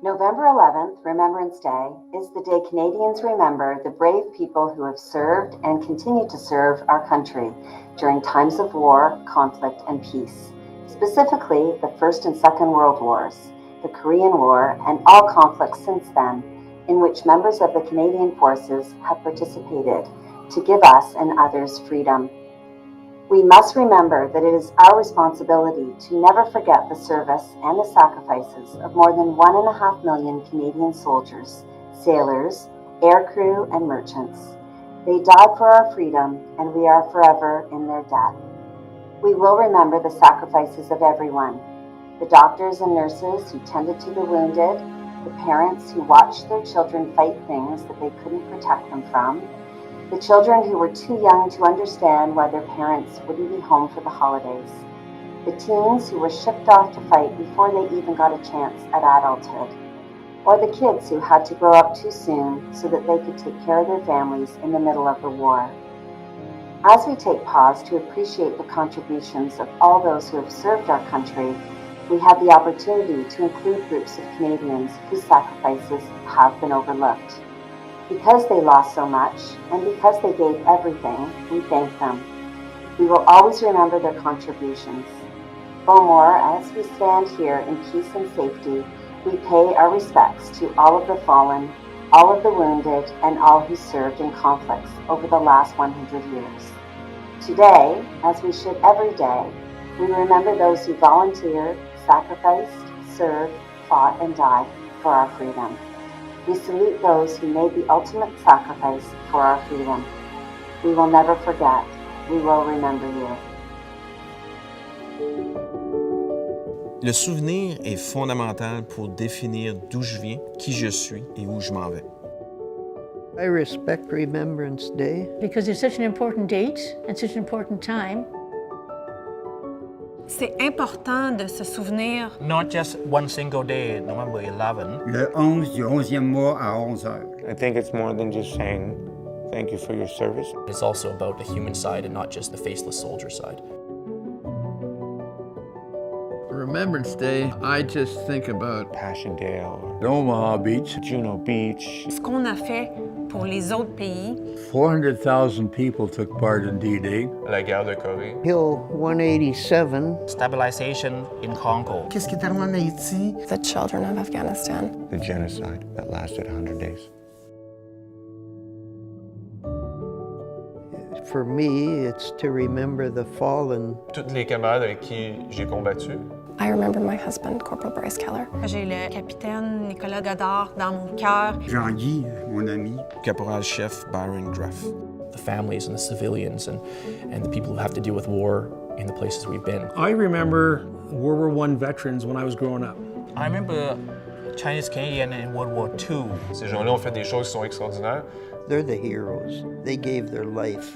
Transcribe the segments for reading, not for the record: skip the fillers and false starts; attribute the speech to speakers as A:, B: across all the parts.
A: November 11th, Remembrance Day, is the day Canadians remember the brave people who have served and continue to serve our country during times of war, conflict, and peace, specifically the First and Second World Wars, the Korean War, and all conflicts since then, in which members of the Canadian Forces have participated to give us and others freedom. We must remember that it is our responsibility to never forget the service and the sacrifices of more than 1.5 million Canadian soldiers, sailors, aircrew, and merchants. They died for our freedom, and we are forever in their debt. We will remember the sacrifices of everyone: the doctors and nurses who tended to the wounded, the parents who watched their children fight things that they couldn't protect them from, the children who were too young to understand why their parents wouldn't be home for the holidays, the teens who were shipped off to fight before they even got a chance at adulthood, or the kids who had to grow up too soon so that they could take care of their families in the middle of the war. As we take pause to appreciate the contributions of all those who have served our country, we have the opportunity to include groups of Canadians whose sacrifices have been overlooked. Because they lost so much, and because they gave everything, we thank them. We will always remember their contributions. Bowmore, as we stand here in peace and safety, we pay our respects to all of the fallen, all of the wounded, and all who served in conflicts over the last 100 years. Today, as we should every day, we remember those who volunteered, sacrificed, served, fought, and died for our freedom. We salute those who made the ultimate sacrifice for our freedom. We will never forget. We will remember you.
B: Le souvenir est fondamental pour définir d'où je viens, qui je suis et où je m'en vais.
C: I respect Remembrance Day
D: because it's such an important date and such an important time.
E: C'est important de se souvenir.
F: Not just one single day, November 11.
G: Le 11 du 11e mois à 11 heures.
H: I think it's more than just saying thank you for your service.
I: It's also about the human side and not just the faceless soldier side.
J: Remembrance Day, I just think about
H: Passchendaele,
J: Omaha Beach,
H: Juno Beach.
E: Ce qu'on a fait pour les autres pays.
J: 400,000 people took part in D-Day.
H: La guerre de Corée.
C: Hill 187.
F: Stabilization in Congo.
K: Qu'est-ce qui est arrivé en Haïti?
L: The children of Afghanistan.
H: The genocide that lasted 100 days.
C: For me, it's to remember the fallen.
H: Toutes les camarades avec qui j'ai combattu.
L: I remember my husband, Corporal Bryce Keller.
E: J'ai le capitaine Nicolas Godard dans mon cœur.
G: Jean-Guy, mon ami.
B: Caporal-chef Byron Gruff.
I: The families and the civilians and the people who have to deal with war in the places we've been.
M: I remember World War I veterans when I was growing up.
F: I remember Chinese Canadian in World War II.
H: Ces gens-là ont fait des choses qui sont extraordinaires.
C: They're the heroes. They gave their life.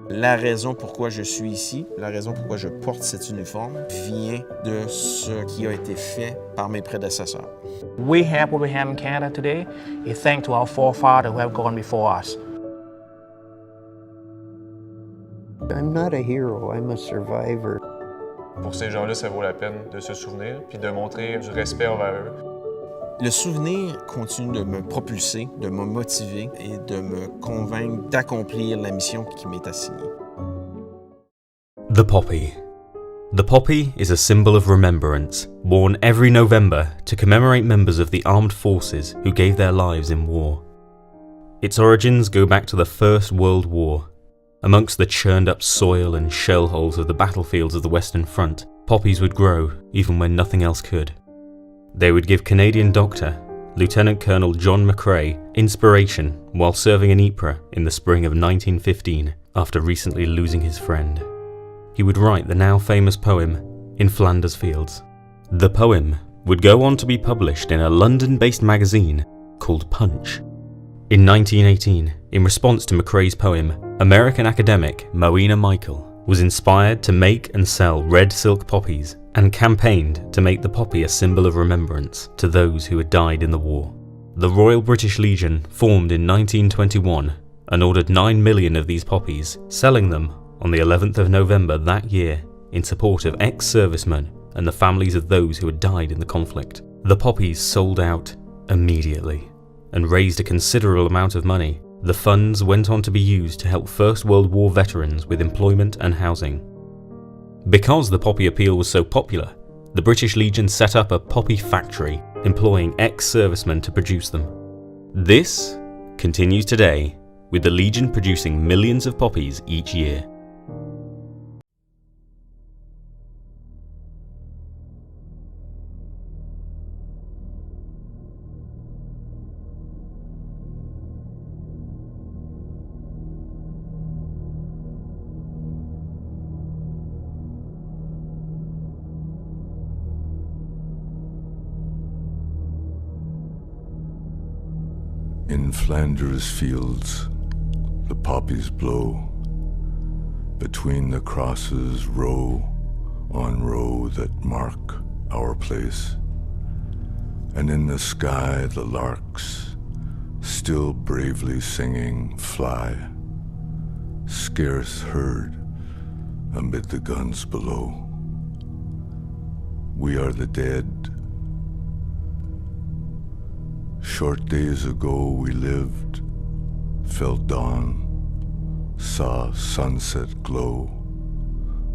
B: La raison pourquoi je suis ici, la raison pourquoi je porte cet uniforme, vient de ce qui a été fait par mes prédécesseurs.
F: We have what we have in Canada today is thanks to our forefathers who have gone before us.
C: I'm not a hero, I'm a survivor.
H: Pour ces gens-là, ça vaut la peine de se souvenir puis de montrer du respect envers eux.
B: Le souvenir continue de me propulser, de me motiver et de me convaincre d'accomplir la mission qui m'est assignée.
N: The poppy. The poppy is a symbol of remembrance, worn every November to commemorate members of the armed forces who gave their lives in war. Its origins go back to the First World War. Amongst the churned-up soil and shell holes of the battlefields of the Western Front, poppies would grow even when nothing else could. They would give Canadian doctor, Lieutenant Colonel John McCrae, inspiration while serving in Ypres in the spring of 1915 after recently losing his friend. He would write the now famous poem, In Flanders Fields. The poem would go on to be published in a London-based magazine called Punch. In 1918, in response to McCrae's poem, American academic Moena Michael was inspired to make and sell red silk poppies and campaigned to make the poppy a symbol of remembrance to those who had died in the war. The Royal British Legion formed in 1921 and ordered 9 million of these poppies, selling them on the 11th of November that year in support of ex-servicemen and the families of those who had died in the conflict. The poppies sold out immediately and raised a considerable amount of money. The funds went on to be used to help First World War veterans with employment and housing. Because the poppy appeal was so popular, the British Legion set up a poppy factory, employing ex-servicemen to produce them. This continues today, with the Legion producing millions of poppies each year.
K: In Flanders fields, the poppies blow, between the crosses row on row that mark our place, and in the sky the larks, still bravely singing, fly, scarce heard amid the guns below. We are the dead. Short days ago we lived, felt dawn, saw sunset glow,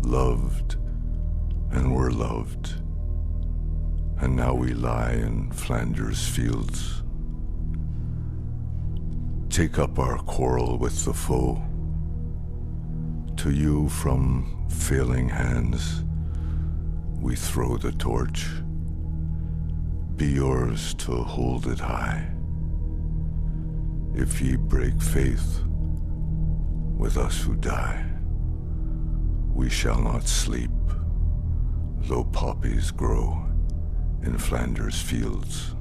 K: loved and were loved, and now we lie in Flanders fields. Take up our quarrel with the foe. To you from failing hands we throw the torch. Be yours to hold it high. If ye break faith with us who die, we shall not sleep, though poppies grow in Flanders fields.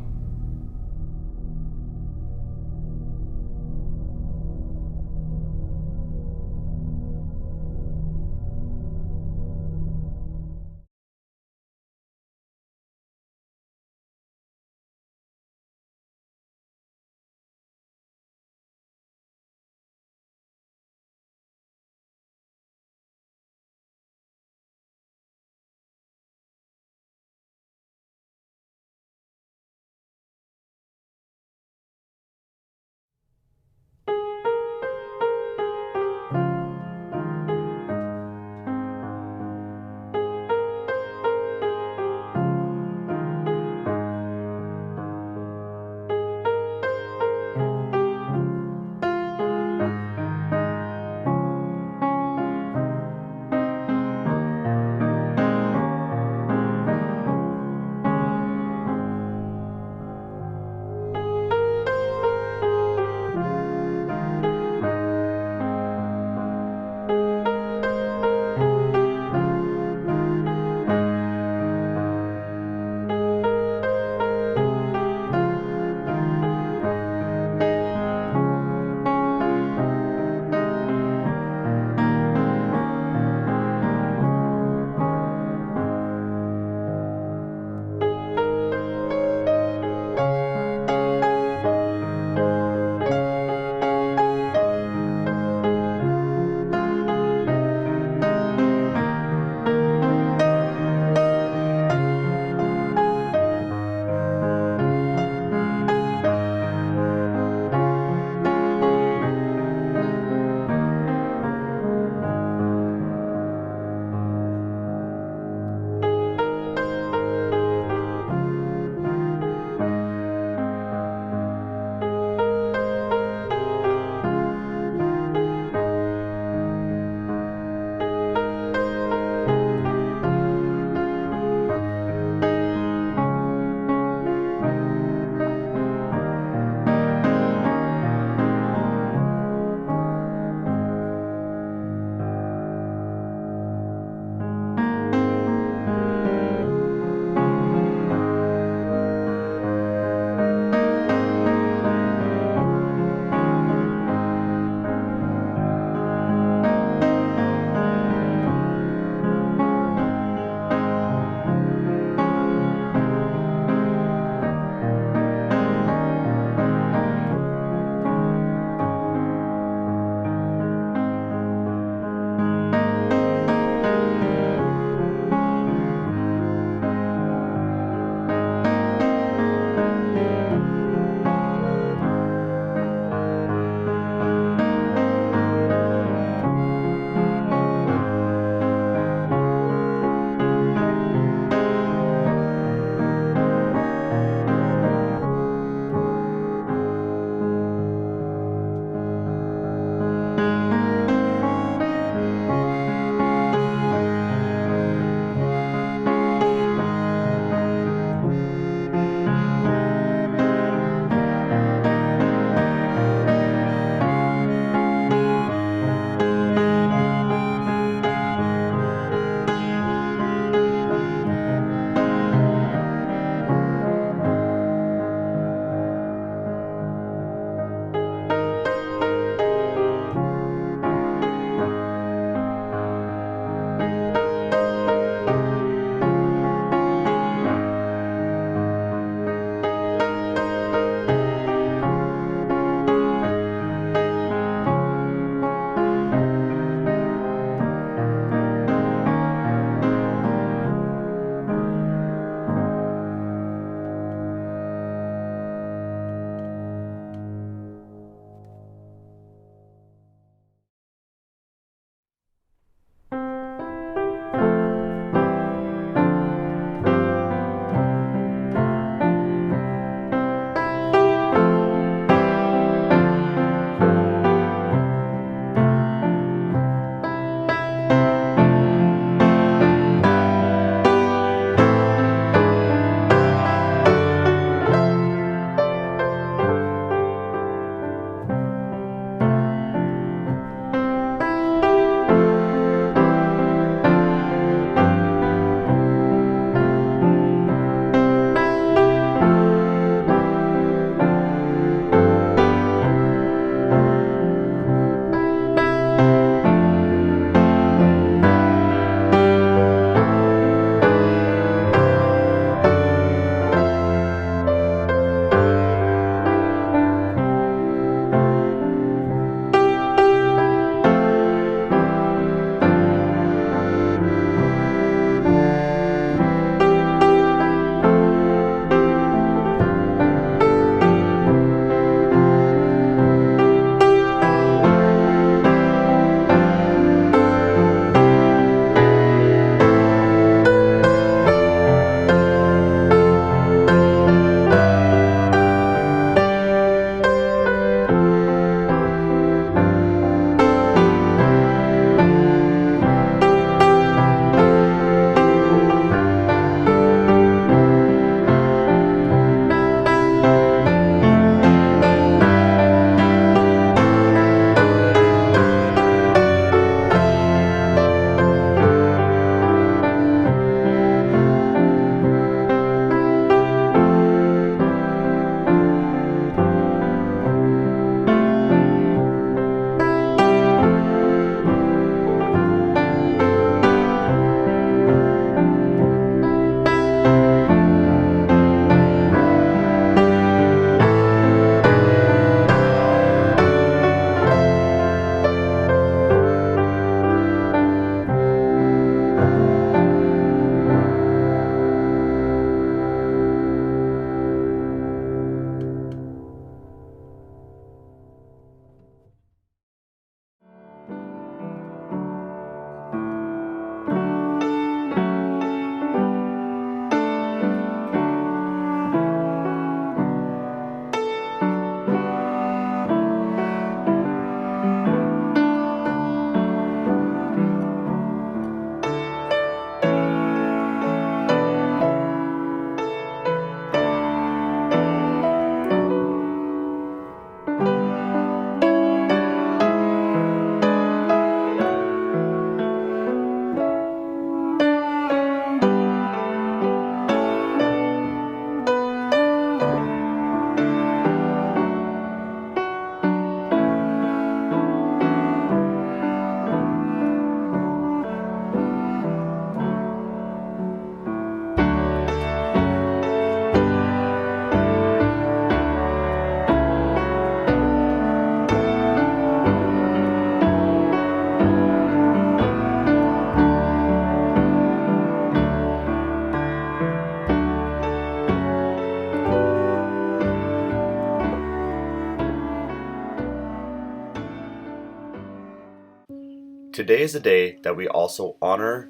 O: Today is a day that we also honor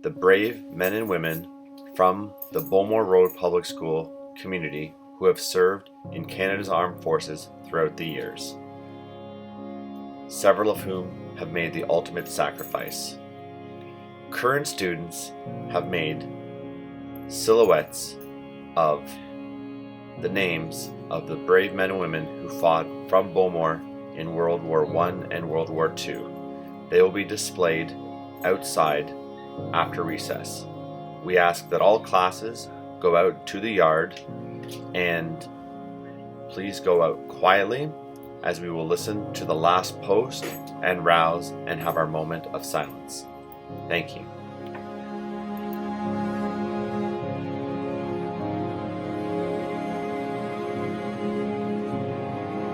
O: the brave men and women from the Bowmore Road Public School community who have served in Canada's armed forces throughout the years, several of whom have made the ultimate sacrifice. Current students have made silhouettes of the names of the brave men and women who fought from Bowmore in World War I and World War II. They will be displayed outside after recess. We ask that all classes go out to the yard and please go out quietly as we will listen to the last post and rouse and have our moment of silence. Thank you.